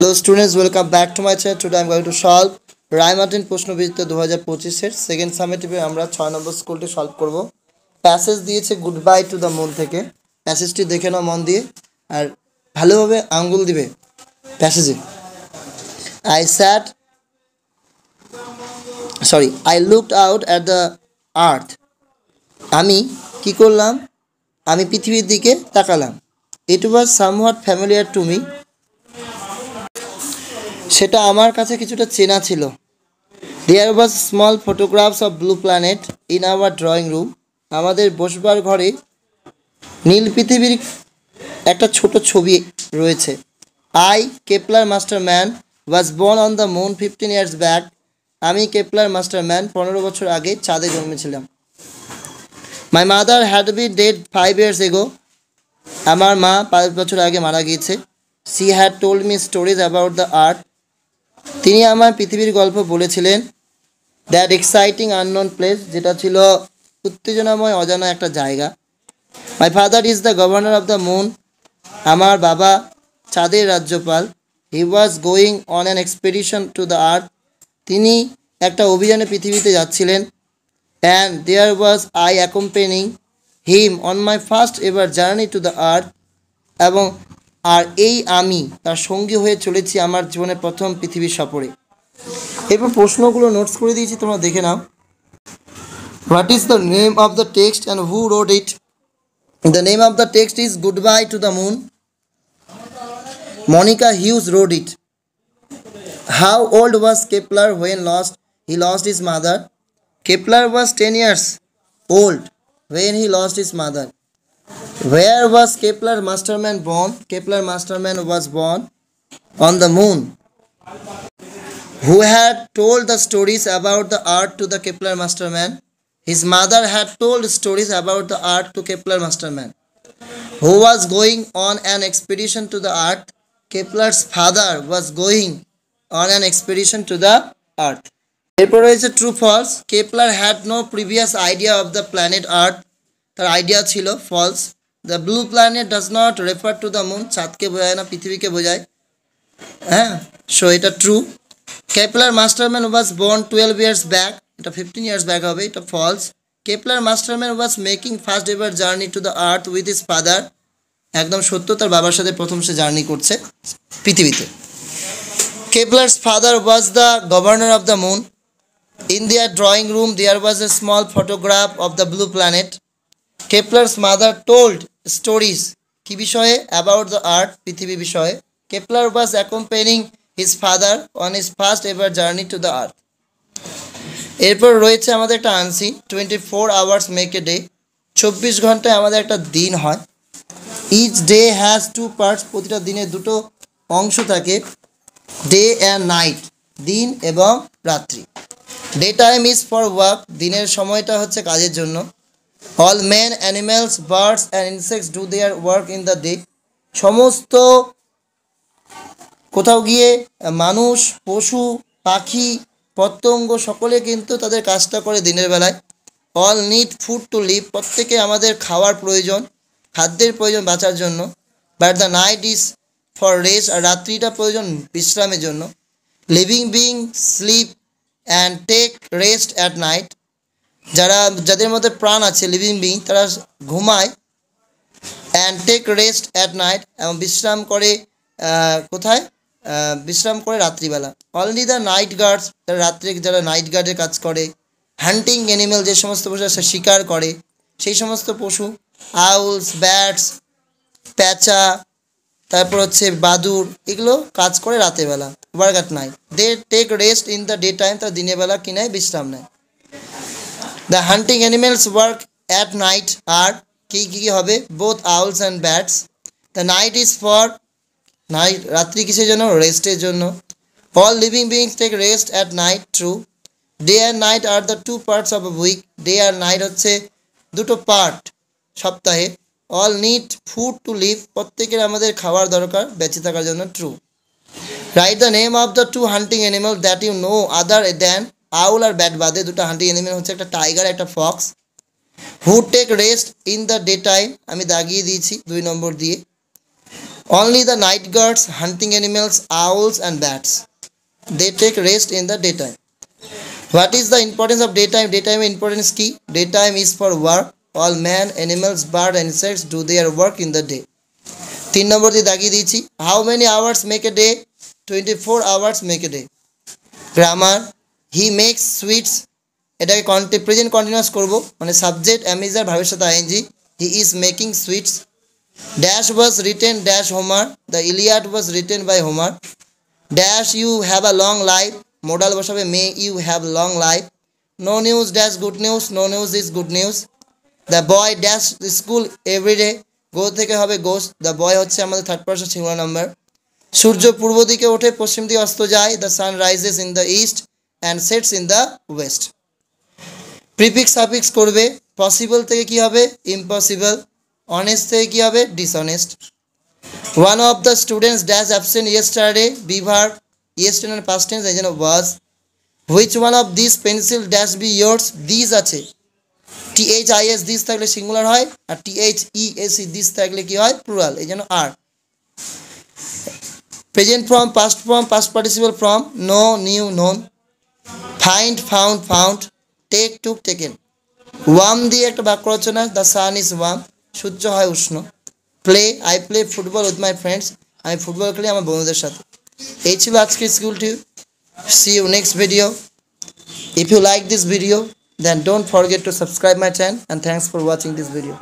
Hello students, welcome back to my channel. Today I am going to solve Ray Martin প্রশ্নবিচিত্র 2025 এর second সামেটিভে আমরা 6 নম্বর স্কুলটি solve করব। Passage দিয়েছে good bye to the moon থেকে। প্যাসেজটি দেখে নাও মন দিয়ে আর ভালোভাবে আঙ্গুল দিবে প্যাসেজে। I looked out at the earth. আমি কি করলাম? আমি পৃথিবীর দিকে তাকালাম। It was somewhat familiar to me. সেটা আমার কাছে কিছুটা চেনা ছিল। There was small photographs of blue planet in our drawing room. আমাদের বসবার ঘরে নীল পৃথিবীর একটা ছোট ছবি রয়েছে। I, Kepler Masterman, was born on the moon 15 years back. আমি কেপলার মাস্টারম্যান 15 বছর আগে চাঁদে জন্মেছিলাম। My mother had been dead 5 years ago. আমার মা 5 বছর আগে মারা গিয়েছে। She had told me stories about the earth. তিনি আমার পৃথিবীর গল্প বলেছিলেন। দ্যাট এক্সাইটিং আননোন প্লেস, যেটা ছিল উত্তেজনাময় অজানা একটা জায়গা। My father is the governor of the moon. আমার বাবা চাঁদের রাজ্যপাল। He was going on an expedition to the earth. তিনি একটা অভিযানে পৃথিবীতে যাচ্ছিলেন। And there was I accompanying him on my first ever journey to the earth. এবং এই আমি তার সঙ্গী হয়ে চলেছি আমার জীবনের প্রথম পৃথিবীর সফরে। এরপর প্রশ্নগুলো নোটস করে দিয়েছি, তোমরা দেখে নাও। What is the name of the text and who read it? The name of the text is goodbye to the moon. Monica Hughes read it. How old was Kepler when he lost his mother? Kepler was 10 years old when he lost his mother. Where was Kepler Masterman born? Kepler Masterman was born on the moon. Who had told the stories about the earth to the Kepler Masterman? His mother had told stories about the earth to Kepler Masterman. Who was going on an expedition to the earth? Kepler's father was going on an expedition to the earth. এরপর রয়েছে true false. Kepler had no previous idea of the planet earth. তার idea ছিল false. The blue planet does not refer to the moon. চাঁদকে বোঝায় না, পৃথিবীকে বোঝায়। হ্যাঁ, সো এটা true. Kepler Masterman was born 12 years back. এটা 15 ইয়ার্স ব্যাক হবে, এটা false. Kepler Masterman was making first ever journey to the earth with his father. একদম সত্য, তার বাবার সাথে প্রথম সে জার্নি করছে পৃথিবীতে। কেপলার্স father was the governor of the moon. In their drawing room there was a small photograph of the blue planet. Kepler's mother told stories কি বিষয়ে? About the earth, পৃথিবী বিষয়ে। Kepler was accompanying his father on his first ever journey to the earth. এরপর রয়েছে আমাদের একটা Anshi 24 hours make a day. 24 ঘন্টায় আমাদের একটা দিন হয়। Each day has two parts. প্রতিটা দিনে দুটো অংশ থাকে, ডে অ্যান্ড নাইট, দিন এবং রাত্রি। Day time is for work, দিনের সময়টা হচ্ছে কাজের জন্য। All men, animals, birds and insects do their work in the day. সমস্ত কোথাও গিয়ে মানুষ, পশু, পাখি, পতঙ্গ সকলে কিন্তু তাদের কাজটা করে দিনের বেলায়। All need food to live, প্রত্যেকে আমাদের খাওয়ার প্রয়োজন, খাদ্যের প্রয়োজন বাঁচার জন্য। But the night is for rest, আর রাত্রিটা প্রয়োজন বিশ্রামের জন্য। Living being sleep and take rest at night, যাদের মধ্যে প্রাণ আছে লিভিং বিং, তারা ঘুমায়। And take rest at night, এবং বিশ্রাম করে কোথায়? বিশ্রাম করে রাত্রিবেলা। অনলি দ্য নাইট গার্ডস, তারা রাত্রে যারা নাইট গার্ডের কাজ করে। হান্টিং অ্যানিমেল, যে সমস্ত পশু শিকার করে সেই সমস্ত পশু। আউলস, ব্যাটস, প্যাঁচা, তারপর হচ্ছে বাদুড়, এগুলো কাজ করে রাতেরবেলা, work at night. They take rest in the day time, তারা দিনের বেলা কি নেয়? বিশ্রাম নেয়। The hunting animals work at night, আর কী হবে? Both owls and bats. The night is for night, রাত্রি কিসের জন্য? রেস্টের জন্য। All living beings take rest at night, true. Day and night are the two parts of a week, day আর night হচ্ছে দুটো পার্ট সপ্তাহে। All need food to live, প্রত্যেকের আমাদের খাওয়ার দরকার বেঁচে থাকার জন্য, true. Write the name of the two hunting animal that you know other than owl আর ব্যাট বাদে। দুটো হান্টিং অ্যানিমাল হচ্ছে একটা টাইগার, একটা fox. Who take rest in the day time, আমি দাগিয়ে দিয়েছি 2 নম্বর দিয়ে। Only the night guards, hunting animals, owls and bats. They take rest in the daytime. What is the importance of daytime? Daytime importance key. Daytime is for work. All man, animals, bird and insects do their work in the day. 3 নম্বর দিয়ে দাগিয়ে দিয়েছি। How many hours make a day? 24 hours make a day. Grammar. He makes sweets. এটাকে present continuous করব, মানে subject am is are ভার্বের সাথে ING. He is making sweets. Dash was written dash Homer. The Iliad was written by Homer. Dash you have a long life. Modal বসাবে may you have long life. No news dash good news. No news is good news. The boy dash school every day. Go থেকে হবে goes. The boy হচ্ছে আমাদের third person singular number. সূর্য পূর্ব দিকে ওঠে, পশ্চিম দিকে অস্ত যায়। The sun rises in the east and sets in the west. Prefix suffix করবে। পসিবল থেকে কি হবে ইম্পসিবল। অনেস্ট থেকে কি হবে dishonest. One of the students dash absent yesterday be verb yesterday past tense এই জন্য was. Which one of this pencil dash be yours this আছে THIS দিস থাকলে সিঙ্গুলার হয় আর THEAC দিস থাকলে কি হয় প্লুরাল এই জন্য আর। Present form past form past participle form know knew known. Find found found take took taken. Warm দিয়ে একটা বাক্য রচনা দ্য সান ইজ ওয়ার্ম সূর্য হয় উষ্ণ। Play I play football with my friends আমি ফুটবল খেলি আমার বন্ধুদের সাথে। এই ছিল আজকের school tube. See you next video. If you like this video then don't forget to subscribe my channel and thanks for watching this video.